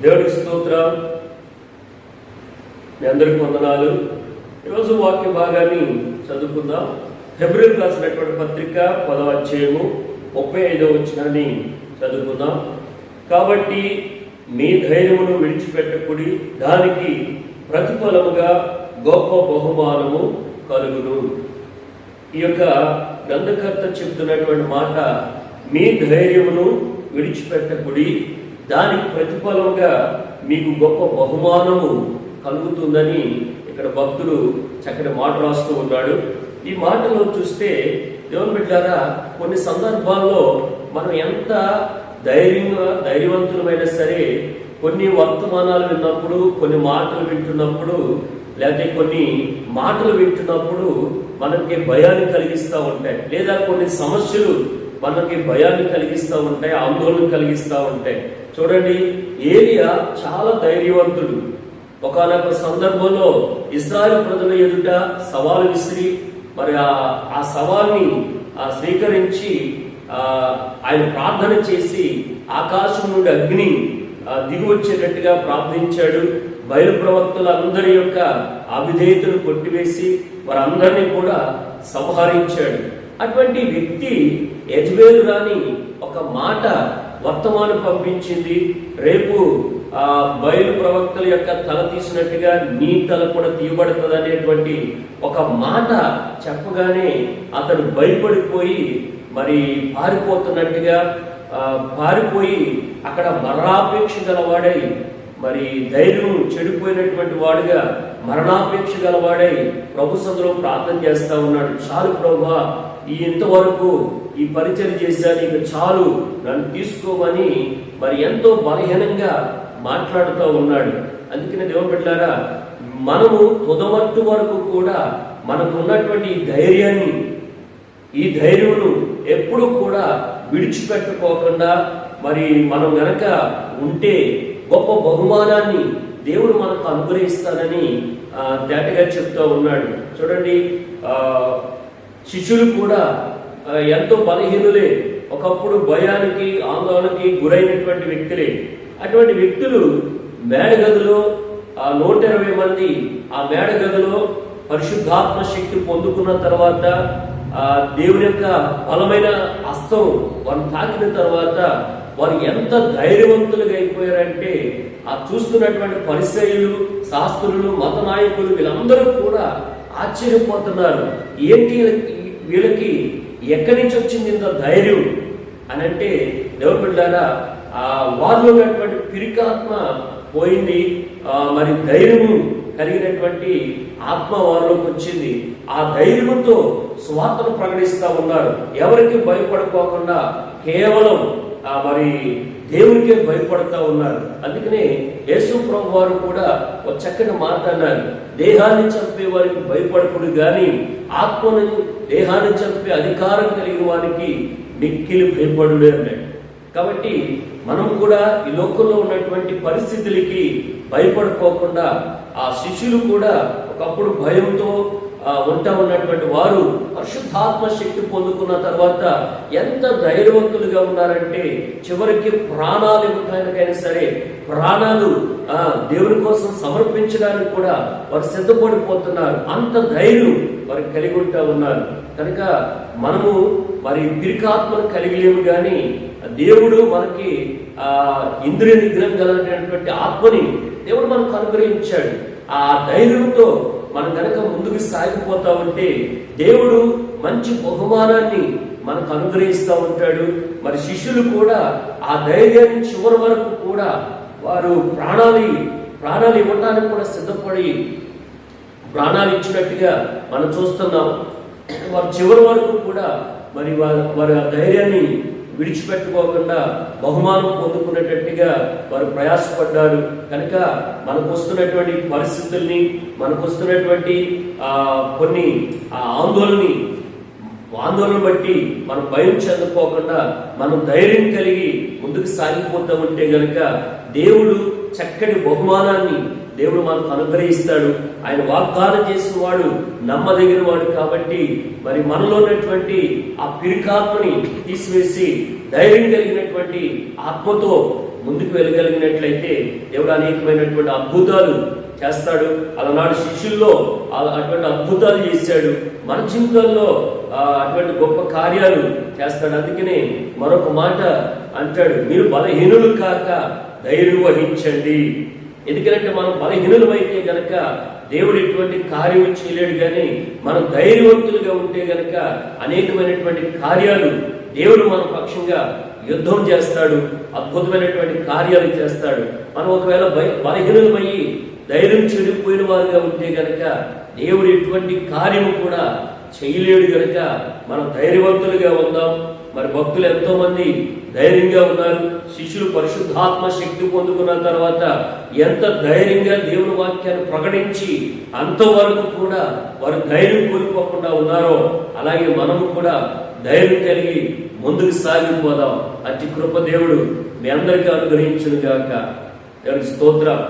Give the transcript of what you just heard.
దేవుడికి స్తోత్రం. మీ అందరికీ వందనాలు. ఈరోజు వాక్య భాగాన్ని చదువుకుందాం. హెబ్రీయులకు రాసినటువంటి పత్రిక 10వ అధ్యాయము 35వ వచనాన్ని చదువుకుందాం. కాబట్టి మీ ధైర్యమును విడిచిపెట్టకుడి, దానికి ప్రతిఫలముగా గొప్ప బహుమానము కలుగును. ఈ యొక్క గ్రంథకర్త చెప్తున్నటువంటి మాట, మీ ధైర్యమును విడిచిపెట్టకుడి, దానికి ప్రతిఫలముగా మీకు గొప్ప బహుమానము కలుగుతుందని ఇక్కడ భక్తుడు చక్కటి మాట రాస్తూ ఉన్నాడు. ఈ మాటలో చూస్తే దేవుని బిడ్డలారా, కొన్ని సందర్భాల్లో మనం ఎంత ధైర్యవంతులమైనా సరే, కొన్ని వర్తమానాలు విన్నప్పుడు, కొన్ని మాటలు వింటున్నప్పుడు, లేకపోతే కొన్ని మాటలు వింటున్నప్పుడు మనకి భయాన్ని కలిగిస్తూ ఉంటాయి, లేదా కొన్ని సమస్యలు మనకి భయాన్ని కలిగిస్తూ ఉంటాయి, ఆందోళన కలిగిస్తూ ఉంటాయి. చూడండి, ఏలియా చాలా ధైర్యవంతుడు. ఒకానొక సందర్భంలో ఇశ్రాయేలు ప్రజల ఎదుట సవాలు విసిరి, మరి ఆ సవాల్ని స్వీకరించి ఆయన ప్రార్థన చేసి ఆకాశం నుండి అగ్ని దిగి వచ్చేటట్టుగా ప్రార్థించాడు. బయలు ప్రవక్తలందరి యొక్క అవిధేయతను కొట్టివేసి వారందరినీ కూడా సంహరించాడు. అటువంటి వ్యక్తి యెజబెలు రాని ఒక మాట వర్తమానం పంపించింది, రేపు బయలు ప్రవక్తల యొక్క తల తీసినట్టుగా నీ తల కూడా తీయబడుతుంది అనేటువంటి ఒక మాట చెప్పగానే అతడు భయపడిపోయి మరి పారిపోయి అక్కడ మరణాపేక్ష గలవాడై, మరి ధైర్యం చెడిపోయినటువంటి వాడుగా మరణాపేక్ష గలవాడై ప్రభు సన్నిధిలో ప్రార్థన చేస్తా ఉన్నాడు. చాలు ప్రభువా, ఇంతవరకు ఈ పరిచయం చేశాను, ఇక చాలు, నన్ను తీసుకోమని మరి ఎంతో బలహీనంగా మాట్లాడుతూ ఉన్నాడు. అందుకనే దేవుని బిడ్డలారా, మనము తుదమట్టు వరకు కూడా మనకు ఉన్నటువంటి ఈ ధైర్యమును ఎప్పుడు కూడా విడిచిపెట్టుకోకుండా మరి మనం గనక ఉంటే గొప్ప బహుమానాన్ని దేవుడు మనకు అనుగ్రహిస్తానని తేటగా చెప్తూ ఉన్నాడు. చూడండి, శిష్యులు కూడా ఎంతో బలహీనులే, ఒకప్పుడు భయానికి ఆందోళనకి గురైనటువంటి వ్యక్తులే. అటువంటి వ్యక్తులు మేడగదిలో 120 మంది ఆ మేడగదిలో పరిశుద్ధాత్మ శక్తి పొందుకున్న తర్వాత, దేవుని యొక్క బలమైన హస్తం వారిని తాకిన తర్వాత వారు ఎంత ధైర్యవంతులుగా అయిపోయారంటే, ఆ చూస్తున్నటువంటి పరిసయ్యులు, శాస్త్రులు, మత నాయకులు వీళ్ళందరూ కూడా ఆశ్చర్యపోతున్నారు. ఏంటి వీళ్ళకి ఎక్కడి నుంచి వచ్చింది ఇంత ధైర్యం అని అంటే, దేవుని బిడ్డలారా, వారిలో ఉన్నటువంటి పిరికాత్మ పోయింది, మరి ధైర్యము కలిగినటువంటి ఆత్మ వారిలోకి వచ్చింది. ఆ ధైర్యంతో స్వార్థను ప్రకటిస్తూ ఉన్నారు. ఎవరికి భయపడుకోకుండా కేవలం మరి దేవునికే భయపడుతూ ఉన్నారు. అందుకనే యేసు ప్రభు వారు కూడా ఒక చక్కని మాట అన్నారు, దేహాన్ని చంపే వారికి భయపడకుడు గాని ఆత్మను, దేహాన్ని చంపే అధికారం కలిగిన వారికి మిక్కిలి భయపడుడే అన్నాడు. కాబట్టి మనం కూడా ఈ లోకంలో ఉన్నటువంటి పరిస్థితులకి భయపడుకోకుండా, ఆ శిష్యులు కూడా ఒకప్పుడు భయంతో ఉంటా ఉన్నటువంటి వారు పరిశుద్ధాత్మ శక్తి పొందుకున్న తర్వాత ఎంత ధైర్యవంతులుగా ఉన్నారంటే, చివరికి ప్రాణాలు ఇవ్వడానికైనా సరే, ప్రాణాలు దేవుని కోసం సమర్పించడానికి కూడా వారు సిద్ధపడిపోతున్నారు. అంత ధైర్యం వారికి కలిగి ఉంటా ఉన్నారు. కనుక మనము మరి పిరికాత్మను కలిగిలేము, కానీ దేవుడు మనకి ఇంద్రియ నిగ్రహం కలిగినటువంటి ఆత్మని దేవుడు మనకు అనుగ్రహించాడు. ఆ ధైర్యంతో మనం కనుక ముందుకు సాగిపోతా ఉంటే దేవుడు మంచి బహుమానాన్ని మనకు అనుగ్రహిస్తూ ఉంటాడు. మరి శిష్యులు కూడా ఆ ధైర్యాన్ని చివరి వరకు కూడా వారు ప్రాణాలు ఇవ్వడానికి కూడా సిద్ధపడి ప్రాణాలు ఇచ్చినట్టుగా మనం చూస్తున్నాం. వారు చివరి వరకు కూడా మరి వారి ఆ ధైర్యాన్ని విడిచిపెట్టుకోకుండా బహుమానం పొందుకునేటట్టుగా వారు ప్రయాసపడ్డారు. కనుక మనకు వస్తున్నటువంటి పరిస్థితుల్ని, మనకు వస్తున్నటువంటి కొన్ని ఆందోళన బట్టి మనం భయం చెందుకోకుండా మనం ధైర్యం కలిగి ముందుకు సాగిపోతూ ఉంటే గనక దేవుడు చక్కటి బహుమానాన్ని దేవుడు మనకు అనుగ్రహిస్తాడు. ఆయన వాగ్దానం చేసిన వాడు నమ్మదగిన వాడు. కాబట్టి మరి మనలో ఉన్నటువంటి ఆ పిరికాత్మని తీసివేసి ధైర్యం కలిగినటువంటి ఆత్మతో ముందుకు వెళ్ళగలిగినట్లయితే దేవుడు అనేకమైనటువంటి అద్భుతాలు చేస్తాడు. అలనాడు శిష్యుల్లో అటువంటి అద్భుతాలు చేశాడు. మన జీవితంలో అటువంటి గొప్ప కార్యాలు చేస్తాడు. అందుకనే మరొక మాట అంటాడు, మీరు బలహీనులు కాక ధైర్యం వహించండి. ఎందుకంటే మనం బలహీనులమైతే గనక దేవుడు ఎటువంటి కార్యం చేయలేడు. కానీ మనం ధైర్యవంతులుగా ఉంటే గనక అనేకమైనటువంటి కార్యాలు దేవుడు మన పక్షంగా యుద్ధం చేస్తాడు, అద్భుతమైనటువంటి కార్యాలు చేస్తాడు. మనం ఒకవేళ బలహీనులమయ్యి ధైర్యం చెడిపోయిన వారుగా ఉంటే గనక దేవుడు ఎటువంటి కార్యము కూడా చేయలేడు. గనక మనం ధైర్యవంతులుగా ఉందాం. మరి భక్తులు ఎంతో మంది ధైర్యంగా ఉన్నారు. శిష్యులు పరిశుద్ధాత్మ శక్తి పొందుకున్న తర్వాత ఎంత ధైర్యంగా దేవుని వాక్యాన్ని ప్రకటించి అంతవరకు కూడా వారు ధైర్యం కోల్పోకుండా ఉన్నారో, అలాగే మనము కూడా ధైర్యం కలిగి ముందుకు సాగిపోదాం. అతి కృప దేవుడు మీ అందరికీ అనుగ్రహించును గాక. దేవునికి స్తోత్రం.